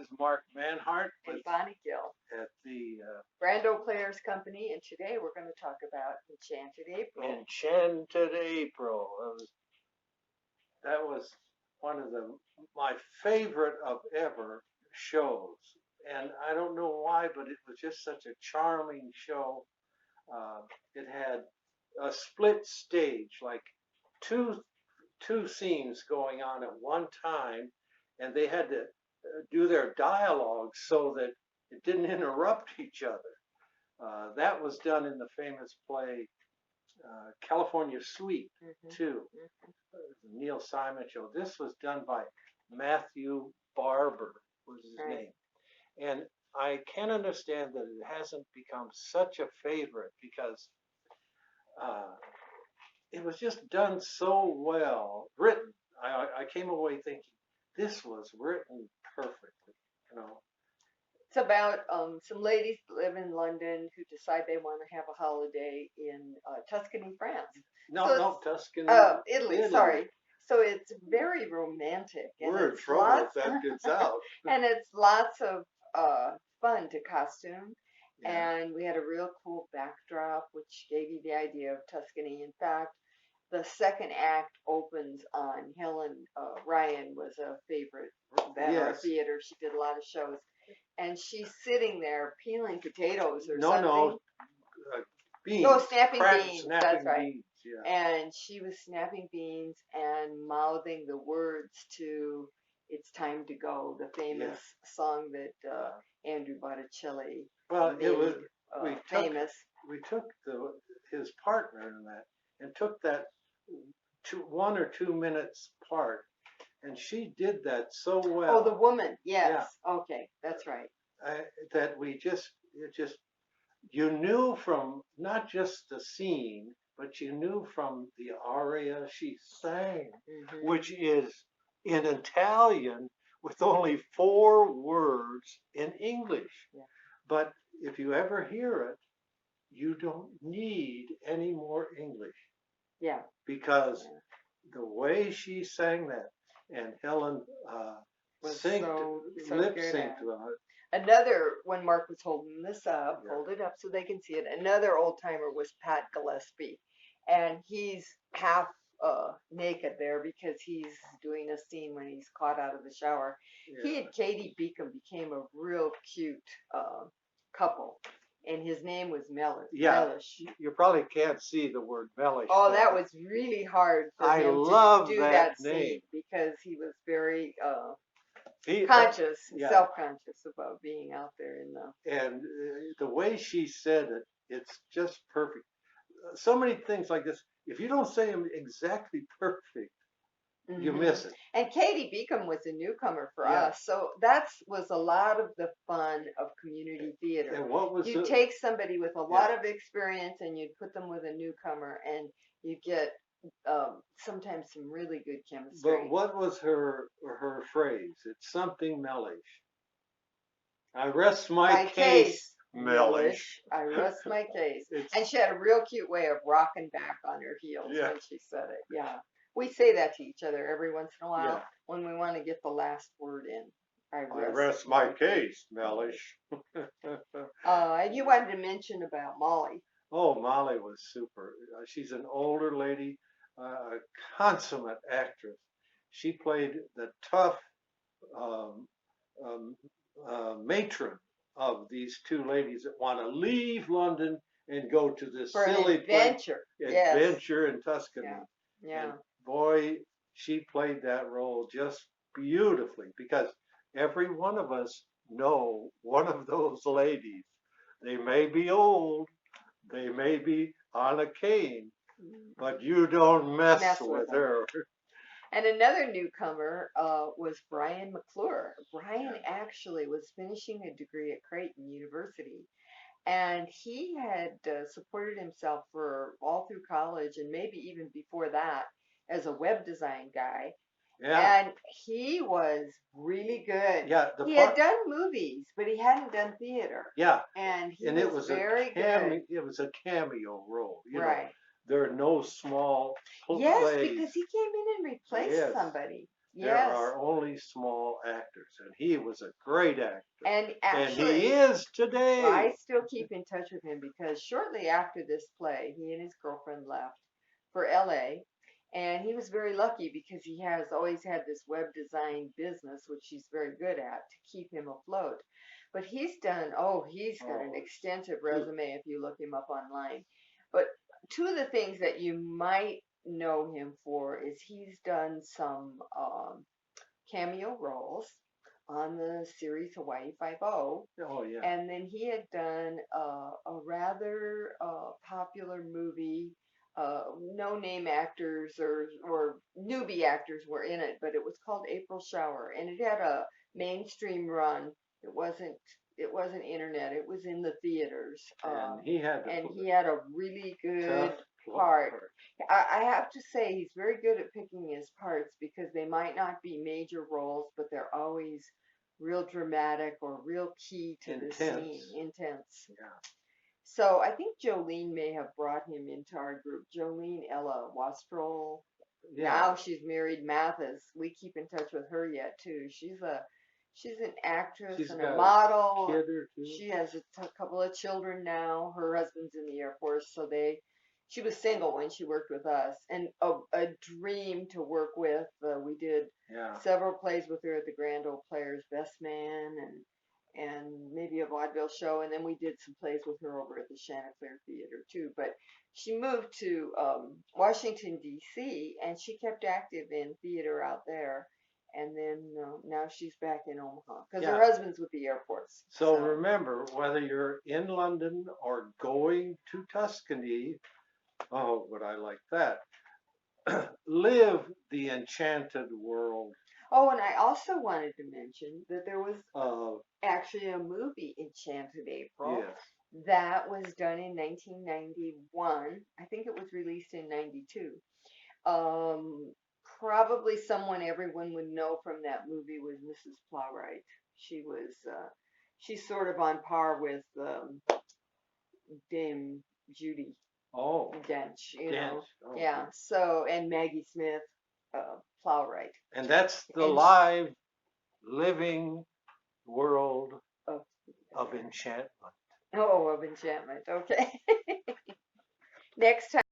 is Mark Manhart and with Bonnie Gill, at the Grand Olde Players Company, and today we're going to talk about Enchanted April. Enchanted April. That was one of my favorite of ever shows, and I don't know why, but it was just such a charming show. It had a split stage, like two two scenes going on at one time, and they had to do their dialogue so that it didn't interrupt each other. That was done in the famous play California Suite too, Neil Simon show. This was done by Matthew Barber was his Right. name, and I can understand that it hasn't become such a favorite because uh, it was just done so well, written. I came away thinking this was written perfectly. You know, It's about some ladies that live in London who decide they want to have a holiday in Tuscany, France. no, So no, it's Tuscany, Italy, Italy. sorry. So it's very romantic, and We're in it's trouble if lots that gets out. and it's lots of fun to costume. Yeah. And we had a real cool backdrop, which gave you the idea of Tuscany. In fact, the second act opens on Helen Ryan was a favorite at our Yes. theater. She did a lot of shows, and she's sitting there peeling potatoes or No, something. no. Beans. No, snapping Crack, beans. That's snapping right. beans. Yeah. And she was snapping beans and mouthing the words to "It's Time to Go," the famous song that Andrew Botticelli Well, it was. made We took famous. we took his partner in that and took that 1 or 2 minutes part, and she did that so well. Oh, the woman. Yes. Yeah. Okay, that's right. That we just it just you knew from not just the scene, but you knew from the aria she sang, which is in Italian with only 4 words in English. Yeah. But if you ever hear it, you don't need any more English. Yeah. Because the way she sang that, and Helen lip synced on it. Another, when Mark was holding this up, hold it up so they can see it. Another old timer was Pat Gillespie, and he's half naked there because he's doing a scene when he's caught out of the shower. Yeah. He and Katie Beacom became a real cute couple, and his name was Mellish. Yeah, you probably can't see the word Mellish. Oh, that was really hard for him to do that scene because he was very conscious, self-conscious about being out there in the. And the way she said it, it's just perfect. So many things like this. If you don't say them exactly perfect, you miss it. And Katie Beacom was a newcomer for us, so that was a lot of the fun of community theater. And what was you take somebody with a lot of experience and you'd put them with a newcomer, and you get sometimes some really good chemistry. But what was her phrase? It's something Mellish. I rest my case, Mellish. I rest my case. And she had a real cute way of rocking back on her heels when she said it. Yeah. We say that to each other every once in a while when we want to get the last word in. I rest my case, Mellish. And you wanted to mention about Molly. Oh, Molly was super. She's an older lady, a consummate actress. She played the tough matron of these two ladies that want to leave London and go to this silly adventure in Tuscany. Yeah. And boy, she played that role just beautifully because every one of us know one of those ladies. They may be old, they may be on a cane, but you don't mess with her. And another newcomer was Brian McClure. Brian actually was finishing a degree at Creighton University, and he had supported himself for all through college and maybe even before that as a web design guy. Yeah. And he was really good. Yeah, he had done movies, but he hadn't done theater. Yeah. And he was very good. It was a cameo role. You right. know, there are no small plays. Yes, because he came in and replaced somebody. There Yes. are only small actors, and he was a great actor. And And actually, he is today. I still keep in touch with him because shortly after this play, he and his girlfriend left for LA. And he was very lucky because he has always had this web design business, which he's very good at, to keep him afloat. But he's done, oh, he's got an Oh, extensive resume if you look him up online. But two of the things that you might know him for is he's done some cameo roles on the series Hawaii Five-O. oh yeah. And then he had done a rather popular movie. No name actors or newbie actors were in it, but it was called April Shower, and it had a mainstream run. It wasn't it wasn't internet. It was in the theaters, And he had and to he had a really good tough part. I have to say he's very good at picking his parts because they might not be major roles, but they're always real dramatic or real key to the scene, intense. Yeah. So I think Jolene may have brought him into our group. Jolene Ella Wastrol. Yeah. Now she's married Mathis. We keep in touch with her yet too. She's an actress She's and got a model. a kid or two. She has a couple of children now. Her husband's in the Air Force, so she was single when she worked with us, and a dream to work with. We did Yeah. several plays with her at the Grand Olde Players Best Man and maybe a vaudeville show, and then we did some plays with her over at the Chanticleer Theater too. But she moved to Washington D.C. and she kept active in theater out there. And then now she's back in Omaha because her husband's with the Air Force. So remember, whether you're in London or going to Tuscany, oh, would I like that? Live the enchanted world. Oh, and I also wanted to mention that there was actually a movie, Enchanted April, yes. that was done in 1991. I think it was released in 92. Probably someone everyone would know from that movie was Mrs. Plowright. She's sort of on par with Dame Judy Dench, you know. Oh, yeah. So and Maggie Smith, Plowright. And that's the live, living world of enchantment. Oh, of enchantment. Okay. Next time.